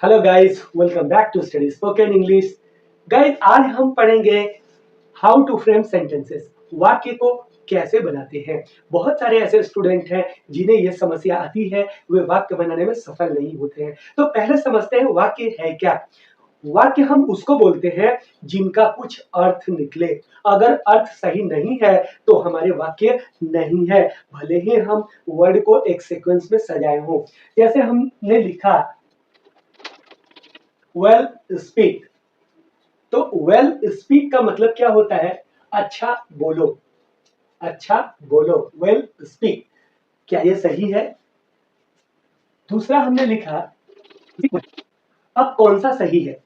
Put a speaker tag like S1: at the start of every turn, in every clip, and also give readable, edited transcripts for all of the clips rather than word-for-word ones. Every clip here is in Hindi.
S1: Hello guys, welcome back to study spoken English. Guys, आज हम पढ़ेंगे हाउ टू फ्रेम सेंटेंसेस। वाक्य को कैसे बनाते हैं। बहुत सारे ऐसे स्टूडेंट हैं जिन्हें यह समस्या आती है, वे वाक्य बनाने में सफल नहीं होते हैं। तो पहले समझते हैं वाक्य है क्या। वाक्य हम उसको बोलते हैं जिनका कुछ अर्थ निकले। अगर अर्थ सही नहीं है तो हमारे वाक्य नहीं है, भले ही हम वर्ड को एक सीक्वेंस में सजाए हों। जैसे हमने लिखा वेल स्पीक, तो वेल स्पीक का मतलब क्या होता है? अच्छा बोलो, अच्छा बोलो, वेल स्पीक। क्या ये सही है? दूसरा हमने लिखा, अब कौन सा सही है?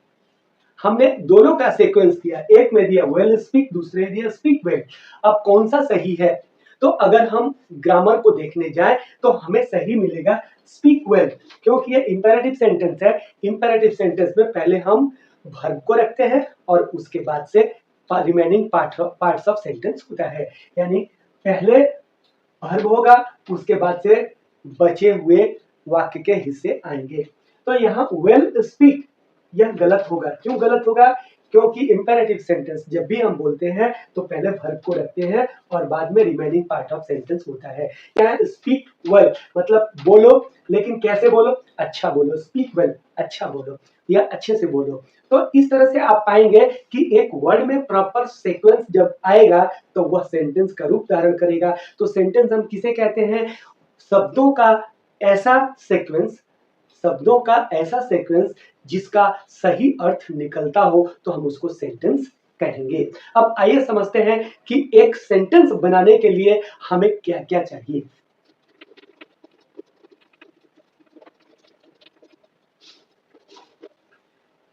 S1: हमने दोनों का सीक्वेंस दिया, एक में दिया वेल स्पीक, दूसरे दिया स्पीक वेल। अब कौन सा सही है? तो अगर हम ग्रामर को देखने जाएं तो हमें सही मिलेगा स्पीक वेल, क्योंकि ये इंपेरेटिव सेंटेंस है। इंपेरेटिव सेंटेंस में पहले हम वर्ब को रखते हैं और उसके बाद से रिमेनिंग पार्ट्स ऑफ सेंटेंस होता है। यानी पहले वर्ब होगा, उसके बाद से बचे हुए वाक्य के हिस्से आएंगे। तो यहाँ वेल स्पीक यह गलत होगा। क्यों गलत होगा? क्योंकि इंपेरेटिव सेंटेंस जब भी हम बोलते हैं तो पहले वर्ब को रखते हैं और बाद में रिमेनिंग पार्ट ऑफ सेंटेंस होता है। यहाँ स्पीक वेल मतलब बोलो, लेकिन कैसे बोलो? अच्छा बोलो। स्पीक वेल, अच्छा बोलो या अच्छे से बोलो। तो इस तरह से आप पाएंगे कि एक वर्ड में प्रॉपर सीक्वेंस जब आएगा तो वह सेंटेंस का रूप धारण करेगा। तो सेंटेंस हम किसे कहते हैं? शब्दों का ऐसा सीक्वेंस, शब्दों का ऐसा सीक्वेंस जिसका सही अर्थ निकलता हो तो हम उसको सेंटेंस कहेंगे। अब आइए समझते हैं कि एक सेंटेंस बनाने के लिए हमें क्या क्या चाहिए।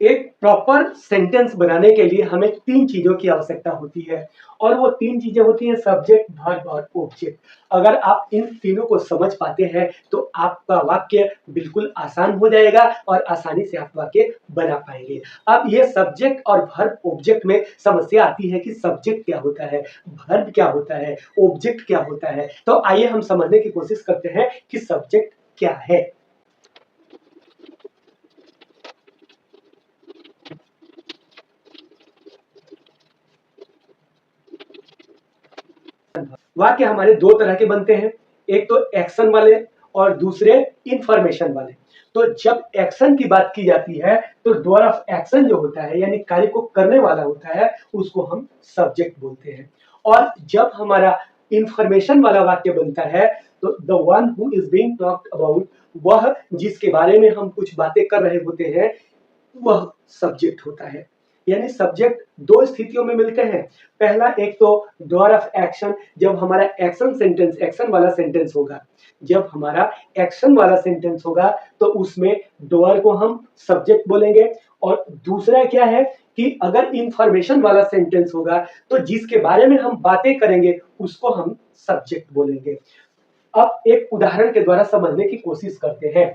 S1: एक प्रॉपर सेंटेंस बनाने के लिए हमें तीन चीजों की आवश्यकता होती है, और वो तीन चीजें होती हैं सब्जेक्ट, वर्ब और ऑब्जेक्ट। अगर आप इन तीनों को समझ पाते हैं तो आपका वाक्य बिल्कुल आसान हो जाएगा और आसानी से आप वाक्य बना पाएंगे। अब ये सब्जेक्ट और वर्ब ऑब्जेक्ट में समस्या आती है कि सब्जेक्ट क्या होता है, वर्ब क्या होता है, ऑब्जेक्ट क्या होता है। तो आइए हम समझने की कोशिश करते हैं कि सब्जेक्ट क्या है। वाक्य हमारे दो तरह के बनते हैं, एक तो एक्शन वाले और दूसरे इंफॉर्मेशन वाले। तो जब एक्शन की बात की जाती है तो डूअर ऑफ एक्शन जो होता है, यानी कार्य को करने वाला होता है, उसको हम सब्जेक्ट बोलते हैं। और जब हमारा इंफॉर्मेशन वाला वाक्य बनता है तो the one who is being talked about, वह जिसके बारे में हम कुछ बातें कर रहे होते हैं, वह सब्जेक्ट होता है। यानी सब्जेक्ट दो स्थितियों में मिलते हैं। पहला, एक तो डूअर ऑफ एक्शन, जब हमारा एक्शन सेंटेंस एक्शन वाला सेंटेंस होगा। जब हमारा एक्शन वाला सेंटेंस होगा तो उसमें डूअर को हम सब्जेक्ट बोलेंगे। और दूसरा क्या है कि अगर इंफॉर्मेशन वाला सेंटेंस होगा तो जिसके बारे में हम बातें करेंगे उसको हम सब्जेक्ट बोलेंगे। अब एक उदाहरण के द्वारा समझने की कोशिश करते हैं।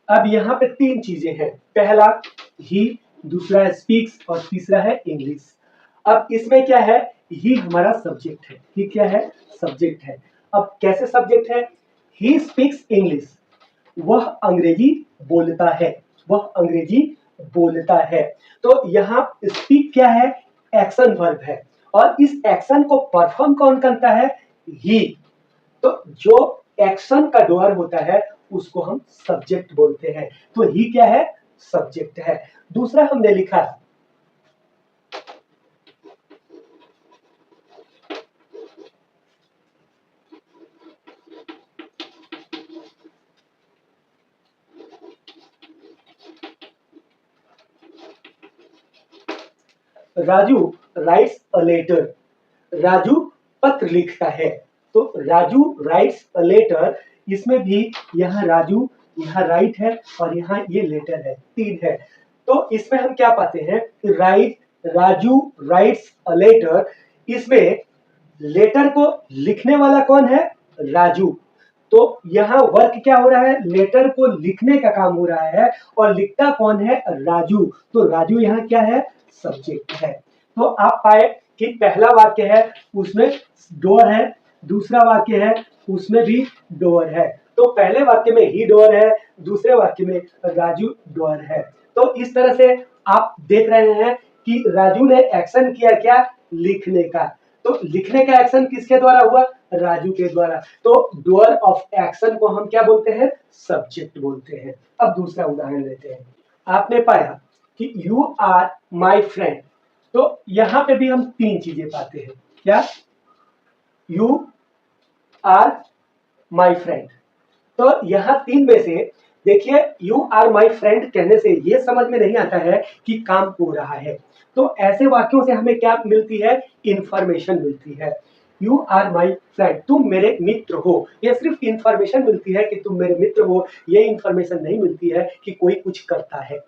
S1: अब यहाँ पे तीन चीजें हैं, पहला ही, दूसरा स्पीक्स और तीसरा है इंग्लिश। अब इसमें क्या है? ही हमारा सब्जेक्ट है। ही क्या है? सब्जेक्ट है। अब कैसे सब्जेक्ट है? ही स्पीक्स इंग्लिश, वह अंग्रेजी बोलता है, वह अंग्रेजी बोलता है। तो यहाँ स्पीक क्या है? एक्शन वर्ब है, और इस एक्शन को परफॉर्म कौन करता है? ही। तो जो एक्शन का डूअर होता है उसको हम सब्जेक्ट बोलते हैं। तो ही क्या है? सब्जेक्ट है। दूसरा हमने लिखा Raju writes a letter, Raju पत्र लिखता है। तो राजू राइट्स अ लेटर, इसमें भी यहाँ राजू, यहाँ राइट है और यहाँ ये लेटर है, तीन है। तो इसमें हम क्या पाते हैं? Right, Raju writes a letter, इसमें लेटर को लिखने वाला कौन है? राजू। तो यहाँ वर्क क्या हो रहा है? लेटर को लिखने का काम हो रहा है, और लिखता कौन है? राजू। तो राजू यहाँ क्या है? सब्जेक्ट है। तो आप पाए कि पहला वाक्य है उसमें डोर है, दूसरा वाक्य है उसमें भी डोर है। तो पहले वाक्य में ही डोर है, दूसरे वाक्य में राजू डोर है। तो इस तरह से आप देख रहे हैं कि राजू ने एक्शन किया क्या, लिखने का। तो लिखने का एक्शन किसके द्वारा हुआ, राजू के द्वारा। तो डोअर ऑफ एक्शन को हम क्या बोलते हैं, सब्जेक्ट बोलते हैं। अब दूसरा उदाहरण लेते हैं। आपने पाया कि यू आर माई फ्रेंड, तो यहां पे भी हम तीन चीजें पाते हैं। क्या, यू आर माई फ्रेंड। तो यहां तीन में से देखिए, यू आर माई फ्रेंड कहने से यह समझ में नहीं आता है कि काम हो रहा है। तो ऐसे वाक्यों से हमें क्या मिलती है, इंफॉर्मेशन मिलती है। यू आर माई फ्रेंड, तुम मेरे मित्र हो, यह सिर्फ इंफॉर्मेशन मिलती है कि तुम मेरे मित्र हो। यह इंफॉर्मेशन नहीं मिलती है कि कोई कुछ करता है।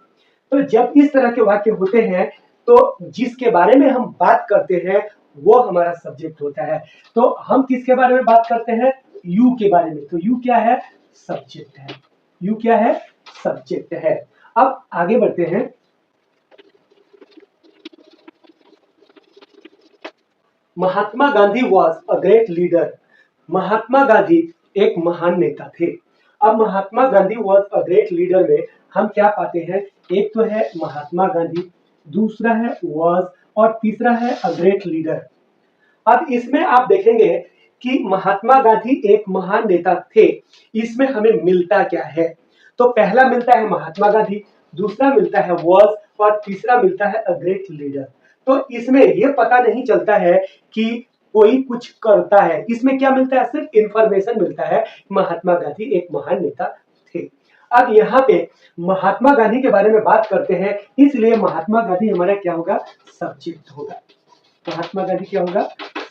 S1: तो जब इस तरह के वाक्य होते हैं तो जिसके बारे में हम बात करते हैं वो हमारा सब्जेक्ट होता है। तो हम किसके बारे में बात करते हैं, यू के बारे में। तो यू क्या है, सब्जेक्ट है। यू क्या है, सब्जेक्ट है। अब आगे बढ़ते हैं। Mahatma Gandhi was a great leader. Mahatma Gandhi एक महान नेता थे। अब Mahatma Gandhi was a great leader में हम क्या पाते हैं, एक तो है महात्मा गांधी, दूसरा है वॉज, और तीसरा है अ ग्रेट लीडर। अब इसमें आप देखेंगे कि महात्मा गांधी एक महान नेता थे। इसमें हमें मिलता क्या है, तो पहला मिलता है महात्मा गांधी, दूसरा मिलता है वॉज, और तीसरा मिलता है अ ग्रेट लीडर। तो इसमें यह पता नहीं चलता है कि कोई कुछ करता है। इसमें क्या मिलता है, सिर्फ इंफॉर्मेशन मिलता है, महात्मा गांधी एक महान नेता थे। अब यहाँ पे महात्मा गांधी के बारे में बात करते हैं, इसलिए महात्मा गांधी हमारा क्या होगा, सब्जेक्ट होगा। महात्मा गांधी क्या होगा,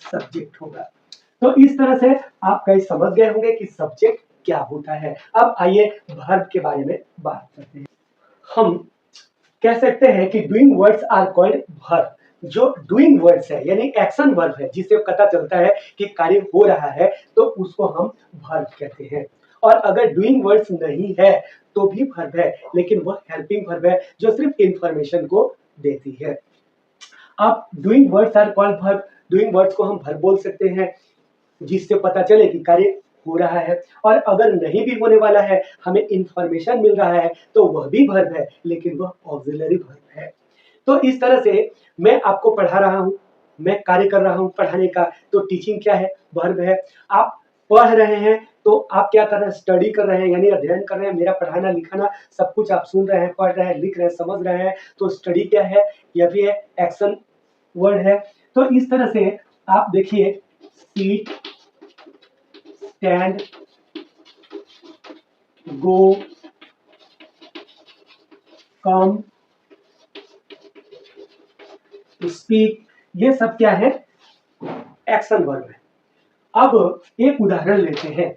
S1: सब्जेक्ट होगा। तो इस तरह से आप कहीं समझ गए होंगे कि सब्जेक्ट क्या होता है। अब आइए वर्ब के बारे में बात करते हैं। हम कह सकते हैं कि doing words are called verb. जो डूइंग वर्ड्स है यानी एक्शन वर्ब है, जिससे पता चलता है कि कार्य हो रहा है, तो उसको हम वर्ब कहते हैं। और अगर डूइंग वर्ड्स नहीं है तो भी वर्ब है, लेकिन वह हेल्पिंग वर्ब है जो सिर्फ इंफॉर्मेशन को देती है। अब doing words are called verb, doing words को हम वर्ब बोल सकते हैं, जिससे पता चले कि कार्य हो रहा है। और अगर नहीं भी होने वाला है, हमें इंफॉर्मेशन मिल रहा है, तो वह भी वर्ब है, लेकिन वह ऑक्सिलरी वर्ब है। तो इस तरह से मैं आपको पढ़ा रहा हूं, मैं कार्य कर रहा हूं पढ़ाने का, तो टीचिंग क्या है, वर्ब है। आप पढ़ रहे हैं तो आप क्या कर रहे हैं, स्टडी कर रहे हैं, यानी अध्ययन कर रहे हैं। मेरा पढ़ाना लिखाना सब कुछ आप सुन रहे हैं, पढ़ रहे हैं, लिख रहे हैं, समझ रहे हैं। तो स्टडी क्या है, यह भी है एक्शन वर्ड है। तो इस तरह से आप देखिए, सीट, स्टैंड, गो, कम, स्पीक, ये सब क्या है, एक्शन वर्ब है। अब एक उदाहरण लेते हैं।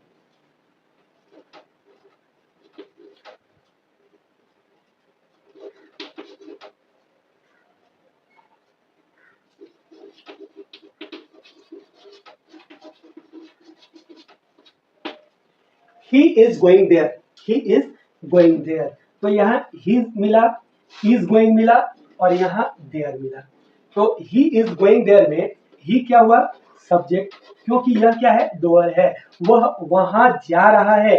S1: He is going there, he is going there. तो यहाँ ही मिला, इज गोइंग मिला, और यहाँ देयर मिला। तो ही इज गोइंग देयर में ही क्या हुआ, सब्जेक्ट, क्योंकि यह क्या है, डोअर है। वह वहां जा रहा है,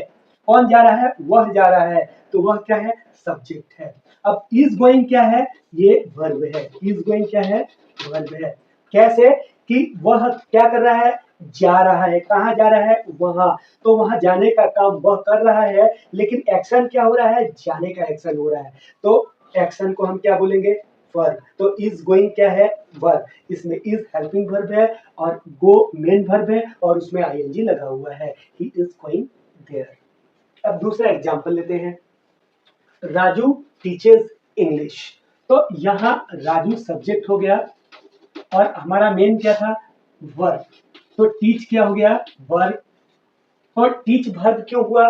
S1: कौन जा रहा है, वह जा रहा है, तो वह क्या है, सब्जेक्ट है। अब इज गोइंग क्या है, ये वर्ब है। इज गोइंग क्या है, वर्ब है। कैसे, कि वह क्या कर रहा है, जा रहा है, कहाँ जा रहा है, वहां। तो वहां जाने का काम वह कर रहा है, लेकिन एक्शन क्या हो रहा है, जाने का एक्शन हो रहा है। तो एक्शन को हम क्या बोलेंगे, वर्ब। तो इज गोइंग क्या है, वर्ब। इसमें इज हेल्पिंग वर्ब है, और गो मेन वर्ब है, और उसमें आईएनजी लगा हुआ है। He is going there. अब दूसरा एग्जांपल लेते हैं। Raju teaches English. तो यहाँ राजू सब्जेक्ट हो गया, और हमारा मेन क्या था, वर्ब। तो टीच क्या हो गया, वर्ब। और टीच वर्ब क्यों हुआ,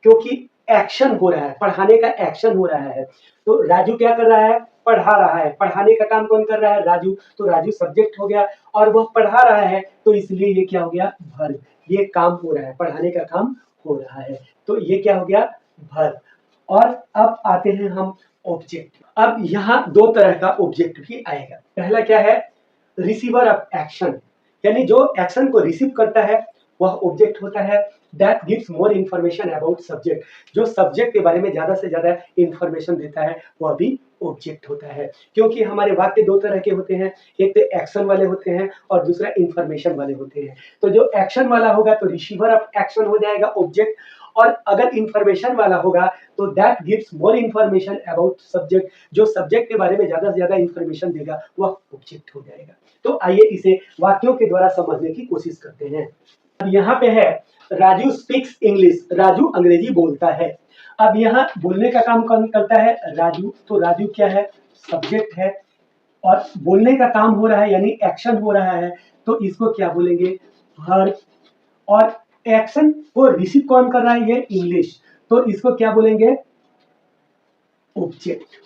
S1: क्योंकि एक्शन हो रहा है, पढ़ाने का एक्शन हो रहा है। तो राजू क्या कर रहा है, पढ़ा रहा है। पढ़ाने का काम कौन कर रहा है, राजू। तो राजू सब्जेक्ट हो गया, और वह पढ़ा रहा है, तो इसलिए ये क्या हो गया, वर्ब। ये काम हो रहा है, पढ़ाने का काम हो रहा है, तो ये क्या हो गया, वर्ब। और अब आते हैं हम ऑब्जेक्ट। अब यहाँ दो तरह का ऑब्जेक्ट भी आएगा। पहला क्या है, रिसीवर ऑफ एक्शन, यानी जो एक्शन को रिसीव करता है वह ऑब्जेक्ट होता है। That gives more information about subject, जो सब्जेक्ट के बारे में ज्यादा से ज्यादा इन्फॉर्मेशन देता है वह भी ऑब्जेक्ट होता है। क्योंकि हमारे वाक्य दो तरह के होते हैं, एक तो एक्शन वाले होते हैं और दूसरा इन्फॉर्मेशन वाले होते हैं। तो जो एक्शन वाला होगा तो रिसीवर ऑफ एक्शन हो जाएगा ऑब्जेक्ट, और अगर इंफॉर्मेशन वाला होगा तो that gives more information about subject, जो सब्जेक्ट के बारे में ज्यादा से ज्यादा इंफॉर्मेशन देगा वह ऑब्जेक्ट हो जाएगा। तो आइए इसे वाक्यों के द्वारा समझने की कोशिश करते हैं। अब यहाँ पे है राजू स्पीक्स इंग्लिश, राजू अंग्रेजी बोलता है। अब यहाँ बोलने का काम कौन करता है? राजू। तो राजू क्या है? सब्जेक्ट है, और बोलने का काम हो रहा है यानी एक्शन हो रहा है, तो इसको क्या बोलेंगे? वर्ब। और एक्शन को रिसीव कौन कर रहा है? ये इंग्लिश, तो इसको क्या बोलेंगे? ऑब्जेक्ट।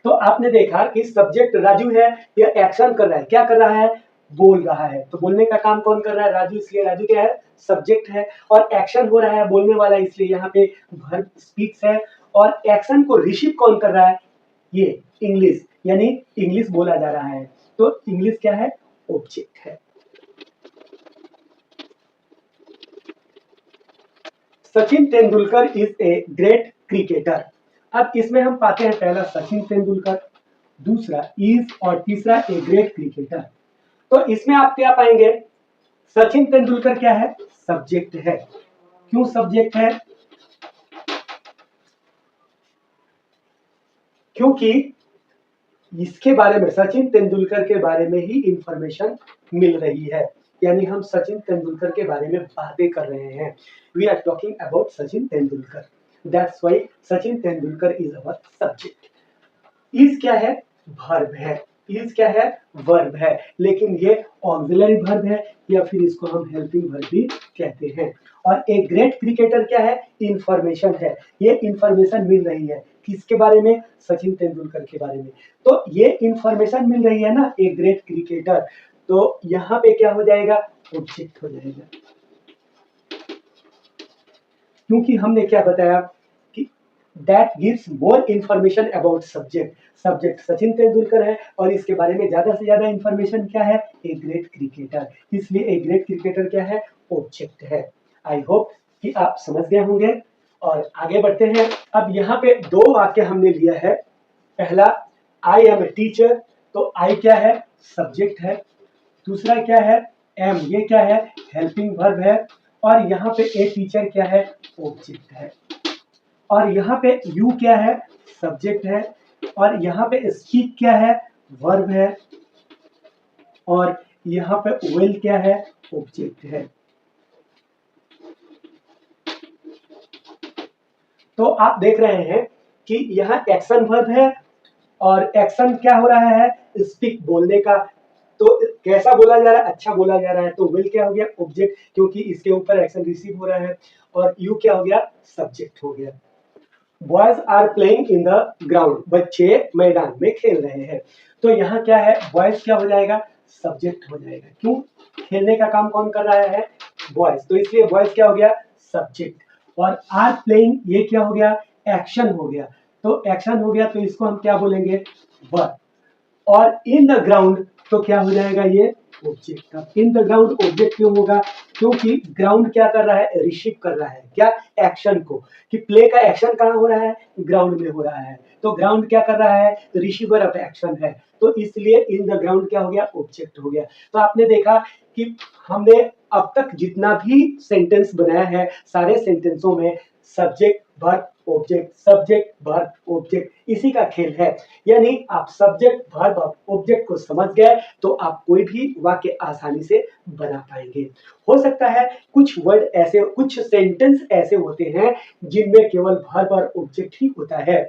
S1: तो आपने देखा कि सब्जेक्ट राजू है, यह एक्शन कर रहा है, क्या कर रहा है? बोल रहा है। तो बोलने का काम कौन कर रहा है? राजू, इसलिए राजू क्या है? सब्जेक्ट है। और एक्शन हो रहा है बोलने वाला, इसलिए यहाँ पे वर्ब स्पीक्स है। और एक्शन को रिसीव कौन कर रहा है? ये इंग्लिश, यानी इंग्लिश बोला जा रहा है, तो इंग्लिश क्या है? ऑब्जेक्ट है। Sachin Tendulkar is a great cricketer. अब इसमें हम पाते हैं पहला सचिन तेंदुलकर, दूसरा इज, और तीसरा ए ग्रेट क्रिकेटर। तो इसमें आप क्या पाएंगे? सचिन तेंदुलकर क्या है? सब्जेक्ट है। क्यों सब्जेक्ट है? क्योंकि इसके बारे में, सचिन तेंदुलकर के बारे में ही इंफॉर्मेशन मिल रही है, यानी हम सचिन तेंदुलकर के बारे में बातें कर रहे हैं। We are talking about Sachin Tendulkar, that's why Sachin Tendulkar is our subject. Is क्या है? वर्ब है। इज क्या है? वर्ब है, लेकिन ये ऑक्सिलरी वर्ब है, या फिर इसको हम हेल्पिंग वर्ब भी कहते हैं। और एक ग्रेट क्रिकेटर क्या है? इंफॉर्मेशन है। ये इंफॉर्मेशन मिल रही है किसके बारे में? सचिन तेंदुलकर के बारे में। तो ये इंफॉर्मेशन मिल रही है ना, एक ग्रेट क्रिकेटर, तो यहाँ पे क्या हो जाएगा? ऑब्जेक्ट हो जाएगा। क्योंकि हमने क्या बताया कि that gives more information about subject. Subject Sachin Tendulkar है, और इसके बारे में ज्यादा से ज्यादा इंफॉर्मेशन क्या है? ए ग्रेट क्रिकेटर, इसलिए ए ग्रेट क्रिकेटर क्या है? ऑब्जेक्ट है। आई होप कि आप समझ गए होंगे, और आगे बढ़ते हैं। अब यहाँ पे दो वाक्य हमने लिया है। पहला, आई एम ए टीचर, तो आई क्या है? सब्जेक्ट है। दूसरा क्या है? एम, ये क्या है? हेल्पिंग वर्ब है। और यहाँ पे ए टीचर क्या है? ऑब्जेक्ट है। और यहाँ पे यू क्या है? सब्जेक्ट है। और यहाँ पे स्पीक क्या है? वर्ब है। और यहाँ पे वेल क्या है? ऑब्जेक्ट है। तो आप देख रहे हैं कि यहाँ एक्शन वर्ब है, और एक्शन क्या हो रहा है? स्पीक, बोलने का। तो कैसा बोला जा रहा है? अच्छा बोला जा रहा है, तो विल क्या हो गया? ऑब्जेक्ट, क्योंकि इसके ऊपर एक्शन रिसीव हो रहा है। और यू क्या हो गया? सब्जेक्ट हो गया। Boys are playing in the ground, बच्चे मैदान में खेल रहे हैं। तो यहाँ क्या है? बॉयज क्या हो जाएगा? सब्जेक्ट हो जाएगा। क्यों? खेलने का काम कौन कर रहा है? बॉयज, तो इसलिए बॉयज क्या हो गया? सब्जेक्ट। और आर प्लेइंग, ये क्या हो गया? एक्शन हो गया। तो एक्शन हो गया, तो इसको हम क्या बोलेंगे? वर्ब। और इन द ग्राउंड, तो क्या हो जाएगा? ये ऑब्जेक्ट। अब इन द ग्राउंड ऑब्जेक्ट क्यों होगा? क्योंकि ग्राउंड क्या कर रहा है? रिसीव कर रहा है क्या? एक्शन को। कि प्ले का एक्शन कहाँ हो रहा है? ग्राउंड में हो रहा है। तो ग्राउंड क्या कर रहा है? रिसीवर ऑफ एक्शन है, तो इसलिए इन द ग्राउंड क्या हो गया? ऑब्जेक्ट हो गया। तो आपने देखा कि हमने अब तक जितना भी सेंटेंस बनाया है, सारे सेंटेंसों में subject verb object, subject verb object, इसी का खेल है। यानी आप सब्जेक्ट वर्ब ऑब्जेक्ट को समझ गए तो आप कोई भी वाक्य आसानी से बना पाएंगे। हो सकता है कुछ वर्ड ऐसे, कुछ सेंटेंस ऐसे होते हैं जिनमें केवल वर्ब और ऑब्जेक्ट ही होता है,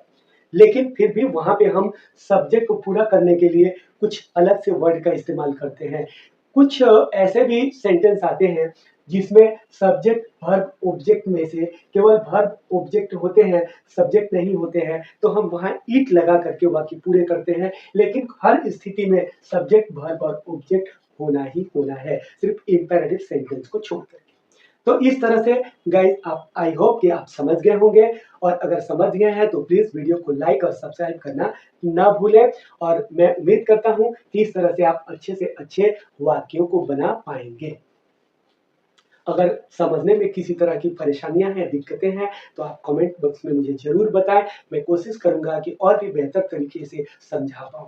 S1: लेकिन फिर भी वहां पे हम सब्जेक्ट को पूरा करने के लिए कुछ अलग से वर्ड का इस्तेमाल करते हैं। कुछ ऐसे भी सेंटेंस आते हैं जिसमें सब्जेक्ट वर्ब ऑब्जेक्ट में से केवल वर्ब ऑब्जेक्ट होते हैं, सब्जेक्ट नहीं होते हैं, तो हम वहां ईट लगा करके वाक्य पूरे करते हैं। लेकिन हर स्थिति में सब्जेक्ट वर्ब और ऑब्जेक्ट होना ही होना है, सिर्फ इंपेरेटिव सेंटेंस को छोड़ करके। तो इस तरह से गाइस आप आई होप कि आप समझ गए होंगे, और अगर समझ गए हैं तो प्लीज वीडियो को लाइक और सब्सक्राइब करना ना भूलें। और मैं उम्मीद करता हूं कि इस तरह से आप अच्छे से अच्छे वाक्यों को बना पाएंगे। अगर समझने में किसी तरह की परेशानियां हैं, दिक्कतें हैं, तो आप कमेंट बॉक्स में मुझे जरूर बताएं। मैं कोशिश करूंगा कि और भी बेहतर तरीके से समझा पाऊं।